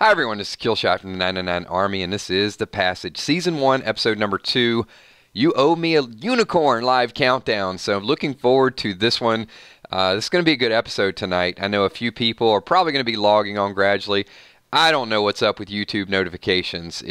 Hi everyone, this is Killshot from the 999 Army, and this is The Passage, Season 1, Episode number 2, You Owe Me a Unicorn live countdown. So I'm looking forward to this one. This is going to be a good episode tonight. I know a few people are probably going to be logging on gradually. I don't know what's up with YouTube notifications.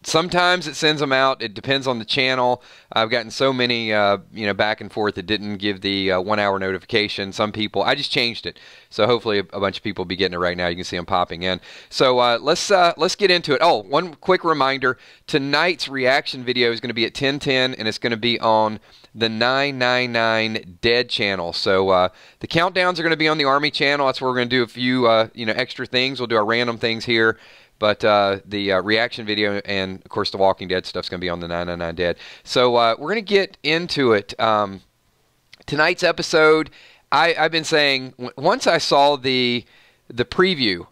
Sometimes it sends them out. It depends on the channel. I've gotten so many, back and forth. It didn't give the 1 hour notification. Some people, I just changed it. So hopefully a bunch of people will be getting it right now. You can see them popping in. So let's get into it. Oh, one quick reminder. Tonight's reaction video is going to be at 10:10, and it's going to be on the 999 Dead channel. So the countdowns are going to be on the Army channel. That's where we're going to do a few, extra things. We'll do our random things here. But the reaction video and, of course, the Walking Dead stuff is going to be on the 999 Dead. So we're going to get into it. Tonight's episode, I've been saying, once I saw the preview,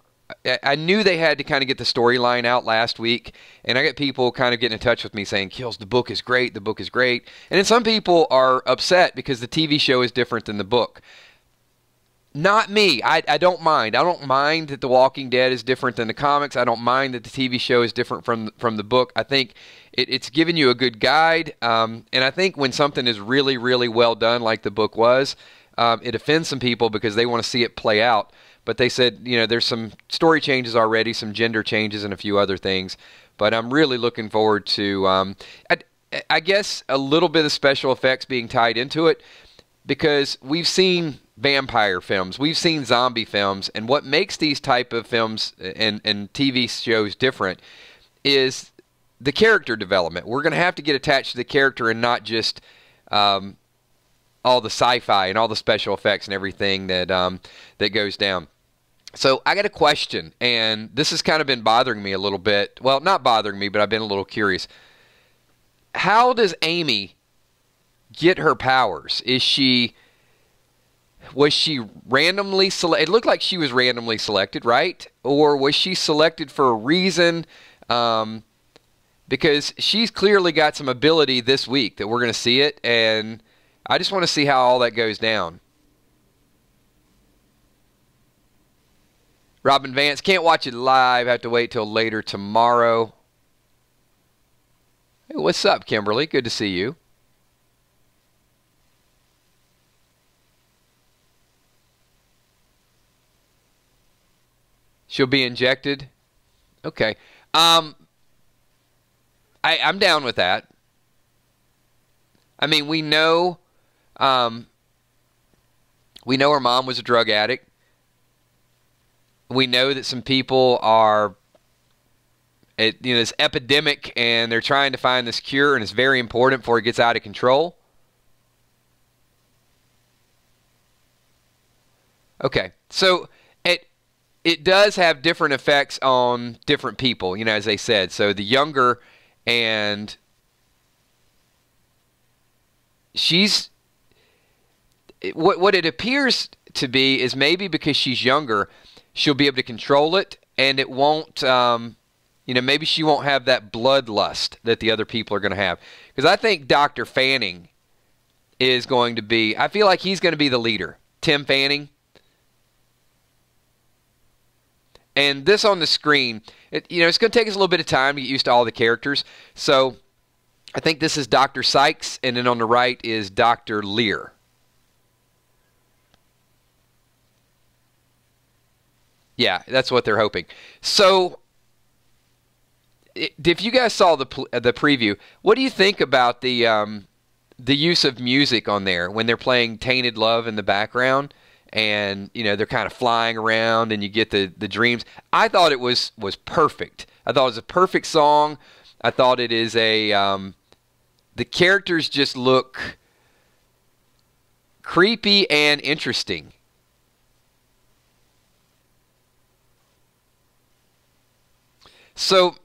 I knew they had to kind of get the storyline out last week. And I got people kind of getting in touch with me saying, Kills, the book is great, the book is great. And then some people are upset because the TV show is different than the book. Not me. I don't mind. I don't mind that The Walking Dead is different than the comics. I don't mind that the TV show is different from the book. I think it's giving you a good guide. And I think when something is really, really well done, like the book was, it offends some people because they want to see it play out. But they said, there's some story changes already, some gender changes, and a few other things. But I'm really looking forward to, I guess, a little bit of special effects being tied into it, because we've seen vampire films, we've seen zombie films, and what makes these type of films and TV shows different is the character development. We're going to have to get attached to the character and not just all the sci-fi and all the special effects and everything that that goes down. So I got a question, and this has kind of been bothering me a little bit. Well, not bothering me, but I've been a little curious. How does Amy get her powers? Was she randomly selected? It looked like she was randomly selected, right? Or was she selected for a reason? Because she's clearly got some ability this week that we're going to see it, and I just want to see how all that goes down. Robin Vance, can't watch it live. Have to wait till later tomorrow. Hey, what's up, Kimberly? Good to see you. She'll be injected? Okay. I'm down with that. I mean, we know her mom was a drug addict. We know that some people are, this epidemic, and they're trying to find this cure, and it's very important before it gets out of control. Okay. So it does have different effects on different people, as they said. So the younger, and she's, what it appears to be is maybe because she's younger, she'll be able to control it, and it won't, maybe she won't have that bloodlust that the other people are going to have. Because I think Dr. Fanning is going to be, I feel like he's going to be the leader. Tim Fanning. And this on the screen, it's going to take us a little bit of time to get used to all the characters. So I think this is Dr. Sykes, and then on the right is Dr. Lear. Yeah, that's what they're hoping. So if you guys saw the preview, what do you think about the use of music on there when they're playing Tainted Love in the background? And, they're kind of flying around, and you get the dreams. I thought it was perfect. I thought it was a perfect song. I thought it is the characters just look creepy and interesting. So,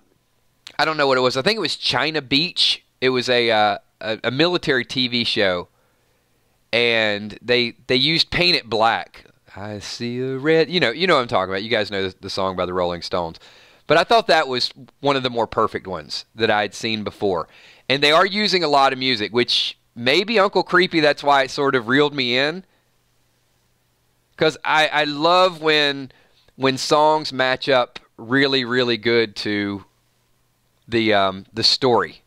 I don't know what it was. I think it was China Beach. It was a military TV show. And they used Paint It Black. I see a red. You know what I'm talking about. You guys know the song by the Rolling Stones. But I thought that was one of the more perfect ones that I'd seen before. And they are using a lot of music, which maybe Uncle Creepy, that's why it sort of reeled me in. Because I love when when songs match up really, really good to the story.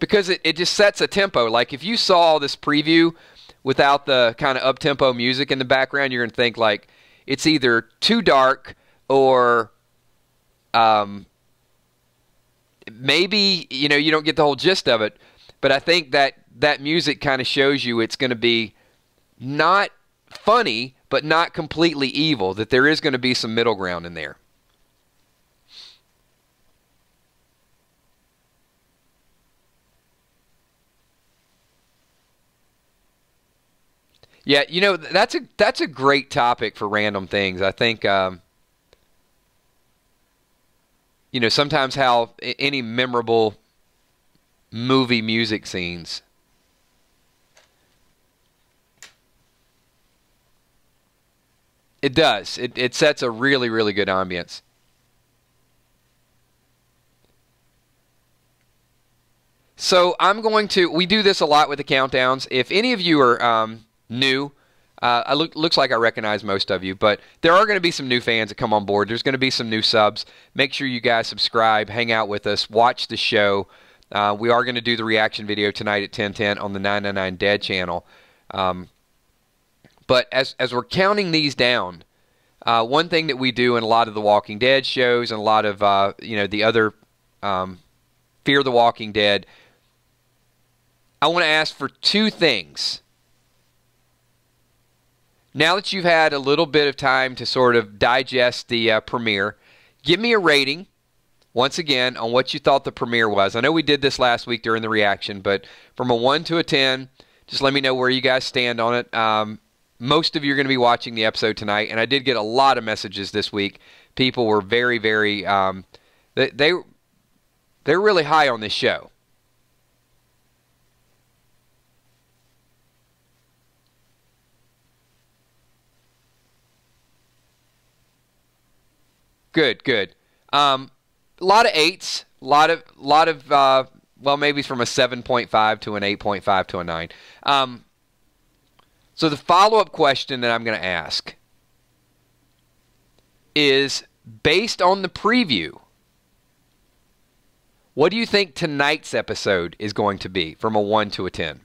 Because it just sets a tempo. Like if you saw this preview without the kind of up-tempo music in the background, you're going to think like it's either too dark or maybe, you know, you don't get the whole gist of it. But I think that that music kind of shows you it's going to be not funny, but not completely evil, that there is going to be some middle ground in there. Yeah, you know, that's a great topic for random things. I think, you know, sometimes how any memorable movie music scenes. It does. It sets a really, really good ambience. So we do this a lot with the countdowns. If any of you are new, looks like I recognize most of you, but there are going to be some new fans that come on board. There's going to be some new subs. Make sure you guys subscribe, hang out with us, watch the show. We are going to do the reaction video tonight at 10:10 on the 999 Dead channel. But as we're counting these down, one thing that we do in a lot of the Walking Dead shows and a lot of you know, the other Fear the Walking Dead, I want to ask for two things. Now that you've had a little bit of time to sort of digest the premiere, give me a rating, once again, on what you thought the premiere was. I know we did this last week during the reaction, but from a 1 to a 10, just let me know where you guys stand on it. Most of you are going to be watching the episode tonight, and I did get a lot of messages this week. People were very, very, they're really high on this show. Good, good. A lot of 8s, a lot of well, maybe from a 7.5 to an 8.5 to a 9. So the follow-up question that I'm going to ask is, based on the preview, what do you think tonight's episode is going to be from a 1 to a 10?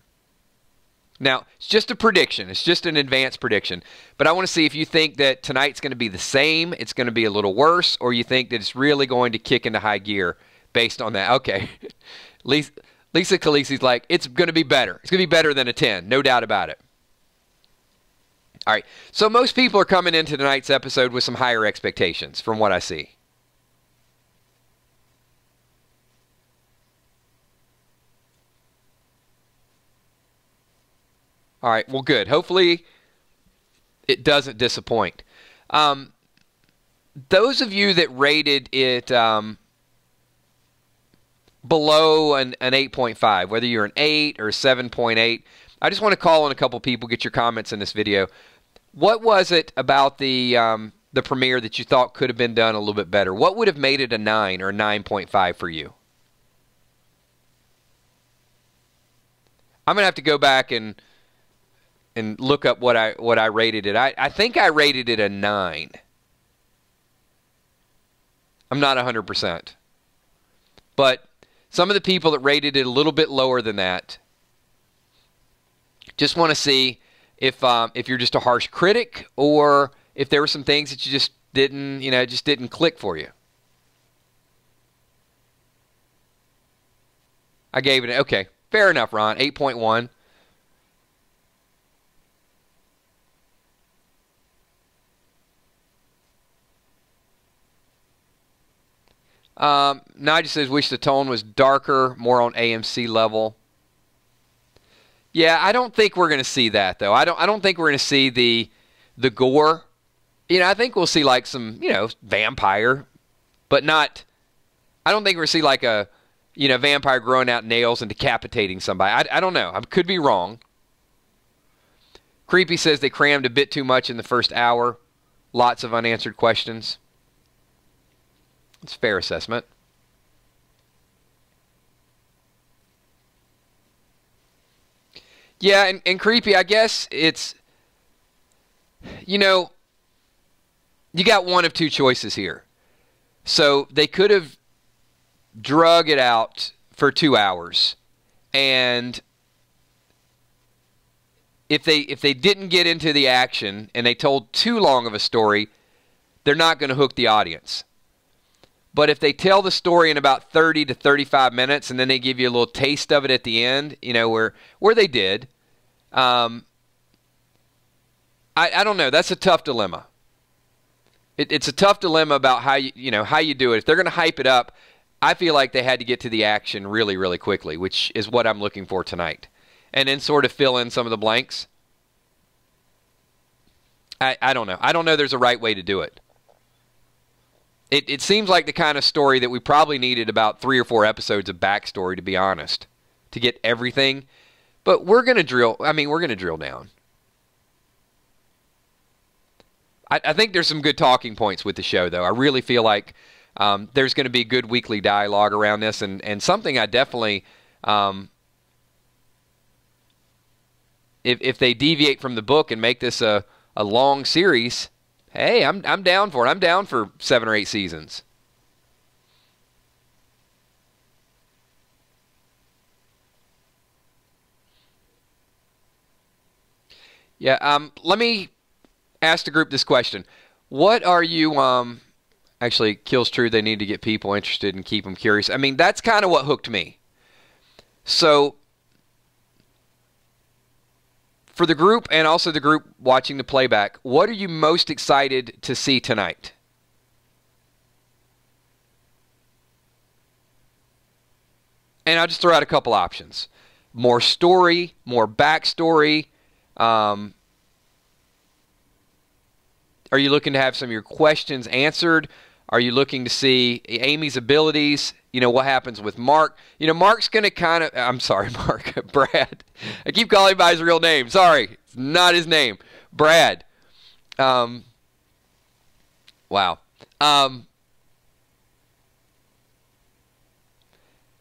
Now, it's just a prediction. It's just an advanced prediction. But I want to see if you think that tonight's going to be the same, it's going to be a little worse, or you think that it's really going to kick into high gear based on that. Okay. Lisa Khaleesi's like, it's going to be better. It's going to be better than a 10. No doubt about it. All right. So most people are coming into tonight's episode with some higher expectations from what I see. All right, well, good. Hopefully it doesn't disappoint. Those of you that rated it below an 8.5, whether you're an 8 or a 7.8, I just want to call on a couple people, get your comments in this video. What was it about the premiere that you thought could have been done a little bit better? What would have made it a 9 or a 9.5 for you? I'm going to have to go back and look up what I rated it. I think I rated it a 9. I'm not 100%. But some of the people that rated it a little bit lower than that just want to see if you're just a harsh critic or if there were some things that you just didn't, you know, just didn't click for you. I gave it, okay, fair enough, Ron, 8.1. Nigel says, wish the tone was darker, more on AMC level. Yeah, I don't think we're going to see that, though. I don't think we're going to see the gore. You know, I think we'll see like some, you know, vampire, but not. I don't think we're going to see like a, you know, vampire growing out nails and decapitating somebody. I don't know. I could be wrong. Creepy says they crammed a bit too much in the first hour. Lots of unanswered questions. It's a fair assessment. Yeah, and Creepy, I guess it's You know, you got one of two choices here. So they could have drug it out for 2 hours, and if they didn't get into the action and they told too long of a story, they're not going to hook the audience. But if they tell the story in about 30 to 35 minutes and then they give you a little taste of it at the end, you know, where they did, I don't know. That's a tough dilemma. It's a tough dilemma about how how you do it. If they're going to hype it up, I feel like they had to get to the action really, really quickly, which is what I'm looking for tonight. And then sort of fill in some of the blanks. I don't know. I don't know there's a right way to do it. It seems like the kind of story that we probably needed about 3 or 4 episodes of backstory, to be honest, to get everything. But we're going to drill down. I think there's some good talking points with the show, though. I really feel like there's going to be good weekly dialogue around this, and something I definitely, if they deviate from the book and make this a long series, hey, I'm down for it. I'm down for 7 or 8 seasons. Yeah. Let me ask the group this question: what are you? Actually, Kill's true. They need to get people interested and keep them curious. I mean, that's kind of what hooked me. So, for the group and also the group watching the playback, what are you most excited to see tonight? And I'll just throw out a couple options. More story, more backstory. Are you looking to have some of your questions answered? Are you looking to see Amy's abilities? You know, what happens with Mark? You know, Mark's going to kind of... I'm sorry, Mark. Brad. I keep calling him by his real name. Sorry. It's not his name. Brad. Wow.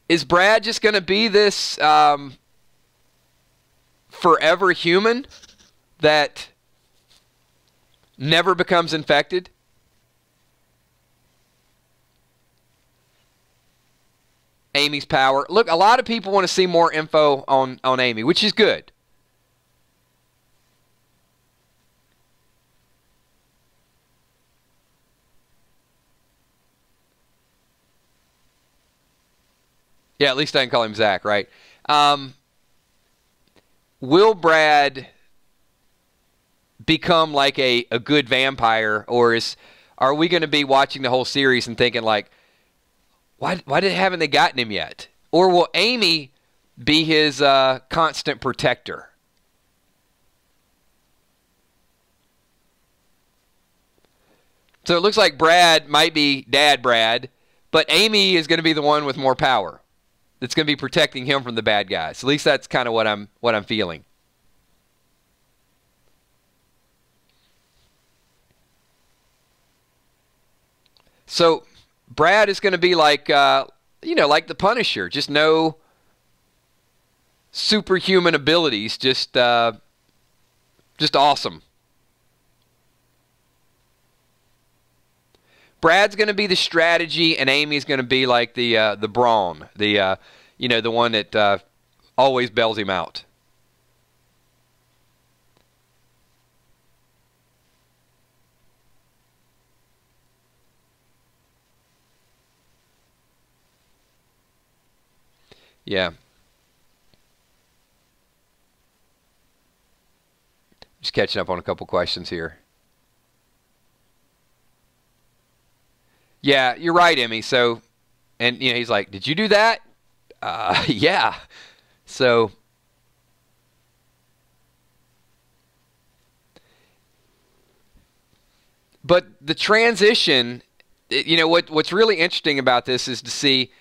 Is Brad just going to be this forever human that never becomes infected? Amy's power. Look, a lot of people want to see more info on Amy, which is good. Yeah, at least I can call him Zach, right? Will Brad become like a good vampire, or are we going to be watching the whole series and thinking like, why haven't they gotten him yet? Or will Amy be his constant protector? So it looks like Brad might be Dad Brad, but Amy is going to be the one with more power that's going to be protecting him from the bad guys. At least that's kind of what I'm feeling. So Brad is going to be like, like the Punisher, just no superhuman abilities, just awesome. Brad's going to be the strategy, and Amy's going to be like the brawn, the one that always bails him out. Yeah. Just catching up on a couple questions here. Yeah, you're right, Emmy. So, and he's like, "Did you do that?" Yeah. So, but the transition, what's really interesting about this is to see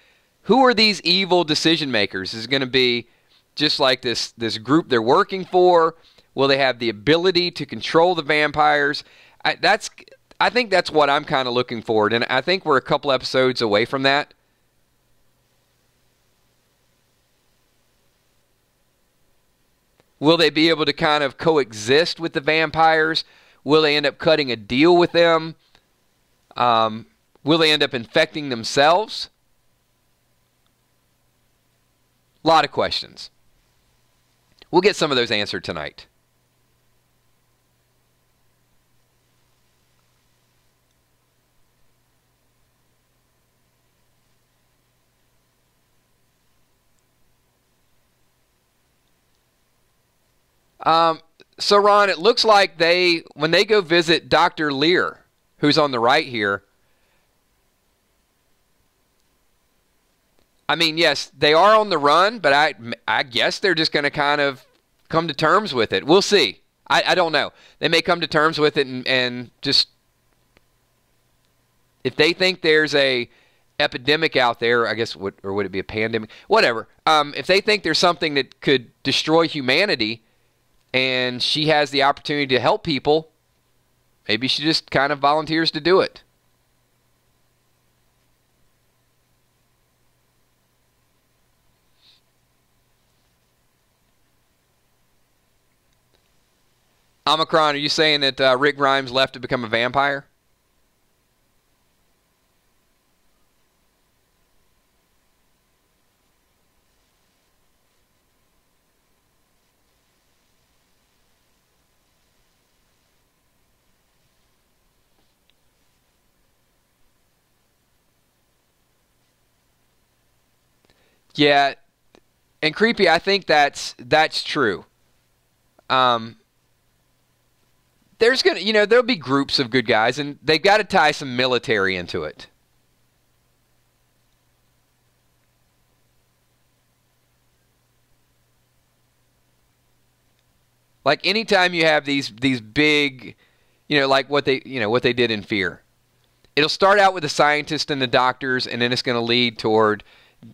who are these evil decision makers. Is it going to be just like this group they're working for? Will they have the ability to control the vampires? I think that's what I'm kind of looking forward, and I think we're a couple episodes away from that. Will they be able to kind of coexist with the vampires? Will they end up cutting a deal with them? Will they end up infecting themselves? A lot of questions. We'll get some of those answered tonight. So Ron, it looks like when they go visit Dr. Lear, who's on the right here, I mean, yes, they are on the run, but I guess they're just going to kind of come to terms with it. We'll see. I don't know. They may come to terms with it and just, if they think there's a epidemic out there, I guess, or would it be a pandemic? Whatever. If they think there's something that could destroy humanity and she has the opportunity to help people, maybe she just kind of volunteers to do it. Omicron, are you saying that Rick Grimes left to become a vampire? Yeah, and creepy, I think that's true. There's there'll be groups of good guys, and they've got to tie some military into it. Like anytime you have these big, like what they did in Fear. It'll start out with the scientists and the doctors, and then it's going to lead toward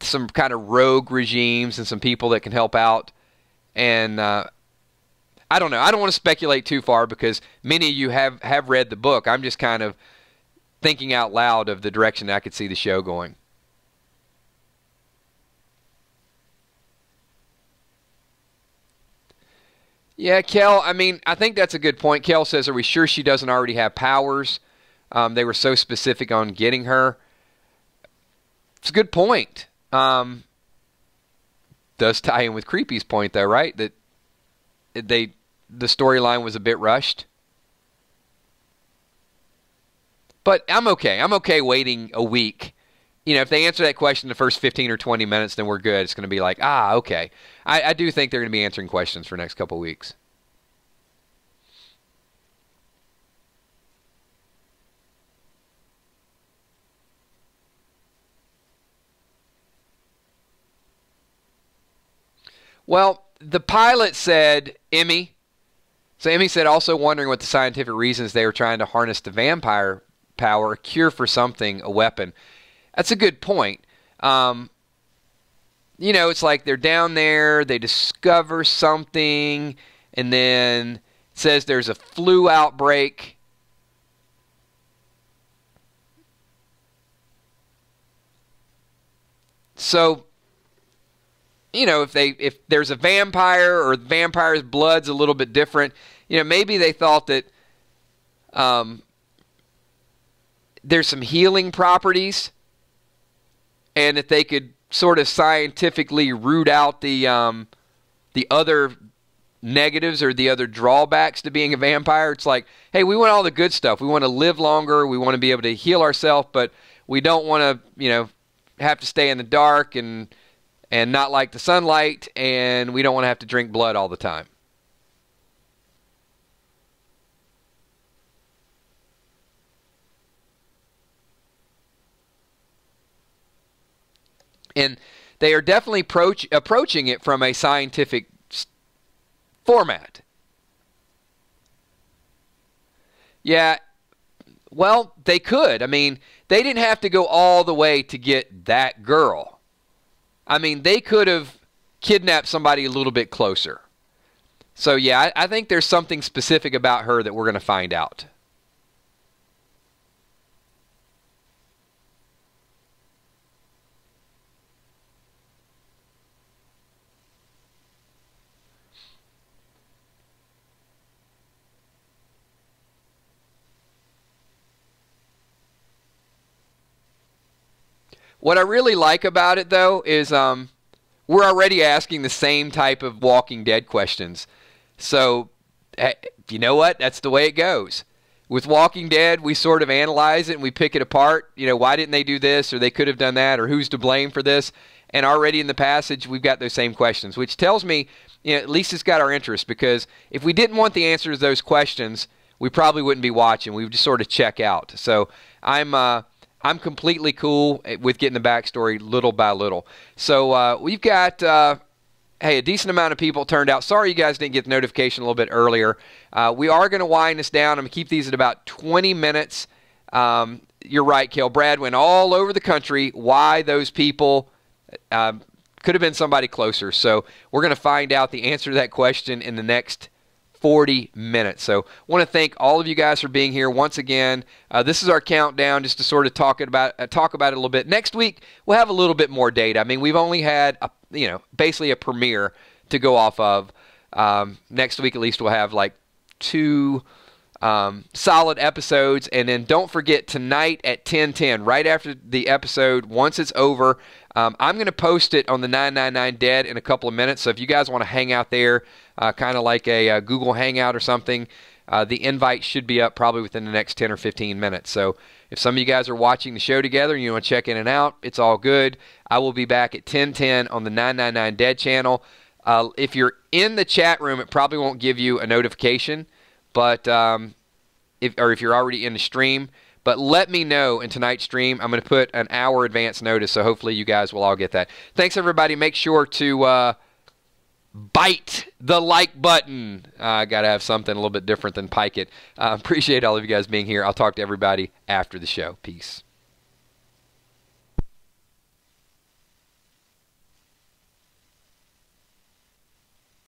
some kind of rogue regimes and some people that can help out. And I don't know. I don't want to speculate too far because many of you have read the book. I'm just kind of thinking out loud of the direction I could see the show going. Yeah, Kel, I mean, I think that's a good point. Kel says, are we sure she doesn't already have powers? They were so specific on getting her. It's a good point. Does tie in with Creepy's point, though, right? That the storyline was a bit rushed. But I'm okay. I'm okay waiting a week. If they answer that question the first 15 or 20 minutes, then we're good. It's going to be like, okay. I do think they're going to be answering questions for the next couple of weeks. Well, the pilot said, Emmy. So Emmy said, also wondering what the scientific reasons they were trying to harness the vampire power, a cure for something, a weapon. That's a good point. It's like they're down there, they discover something, and then it says there's a flu outbreak. So, if there's a vampire or the vampire's blood's a little bit different, maybe they thought that there's some healing properties and that they could sort of scientifically root out the other negatives or the other drawbacks to being a vampire. It's like, hey, we want all the good stuff. We want to live longer. We want to be able to heal ourselves, but we don't want to, have to stay in the dark and not like the sunlight, and we don't want to have to drink blood all the time. And they are definitely approaching it from a scientific format. Yeah, well, they could. I mean, they didn't have to go all the way to get that girl. I mean, they could have kidnapped somebody a little bit closer. So, yeah, I think there's something specific about her that we're going to find out. What I really like about it, though, is we're already asking the same type of Walking Dead questions. So, you know what? That's the way it goes. With Walking Dead, we sort of analyze it and we pick it apart. You know, why didn't they do this, or they could have done that, or who's to blame for this? And already in the passage, we've got those same questions, which tells me, you know, at least it's got our interest, because if we didn't want the answers to those questions, we probably wouldn't be watching. We would just sort of check out. So I'm completely cool with getting the backstory little by little. So we've got, hey, a decent amount of people turned out. Sorry you guys didn't get the notification a little bit earlier. We are going to wind this down. I'm going to keep these at about 20 minutes. You're right, Kel. Brad went all over the country. Why those people could have been somebody closer. So we're going to find out the answer to that question in the next 40 minutes. So I want to thank all of you guys for being here once again. This is our countdown, just to sort of talk about it a little bit. Next week we'll have a little bit more data. I mean, we've only had basically a premiere to go off of. Next week at least we'll have like 2 solid episodes, and then don't forget tonight at 10:10, right after the episode, once it's over, I'm going to post it on the 999 Dead in a couple of minutes. So if you guys want to hang out there, kind of like a Google Hangout or something, the invite should be up probably within the next 10 or 15 minutes. So if some of you guys are watching the show together and you want to check in and out, it's all good. I will be back at 10:10 on the 999 Dead channel. If you're in the chat room, it probably won't give you a notification, but if you're already in the stream. But let me know in tonight's stream. I'm going to put an hour advance notice, so hopefully you guys will all get that. Thanks, everybody. Make sure to bite the like button. I got to have something a little bit different than pike it. Appreciate all of you guys being here. I'll talk to everybody after the show. Peace.